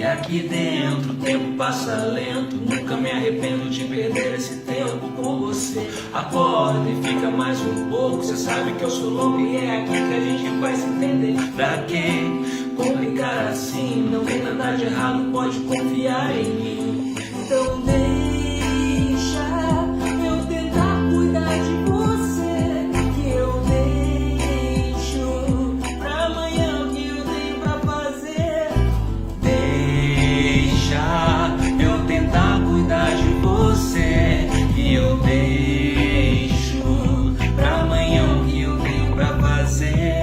E aqui dentro o tempo passa lento, nunca me arrependo de perder esse tempo com você. Acorda e fica mais um pouco, cê sabe que eu sou louco e é aqui que a gente vai se entender. Pra quê complicar assim? Não tem nada de errado, pode confiar em mim. Então deixa eu tentar cuidar de você, que eu deixo pra amanhã o que eu tenho pra fazer. Deixa eu tentar cuidar de você, que eu deixo pra amanhã o que eu tenho pra fazer.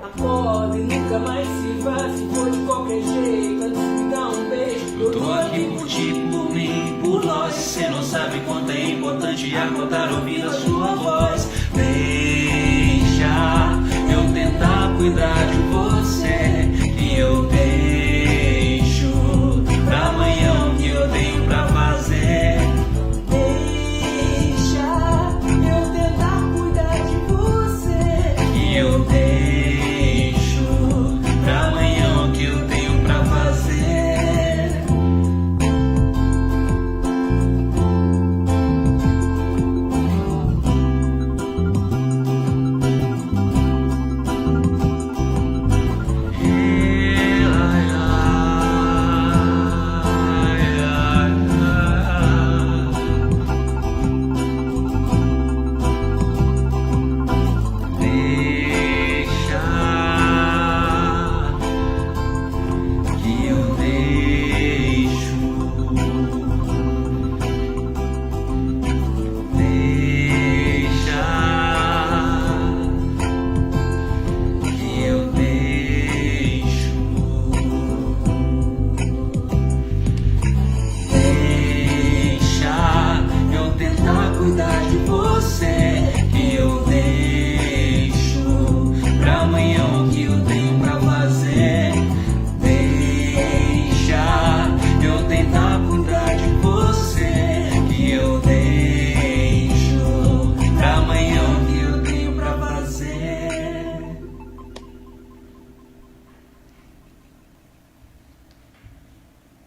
Acorda e nunca mais se vá, se for de qualquer jeito, antes me dá um beijo. Eu tô aqui por ti, por mim, por nós. Cê não sabe quanto é importante acordar ouvindo a sua voz. Deixa eu tentar cuidar de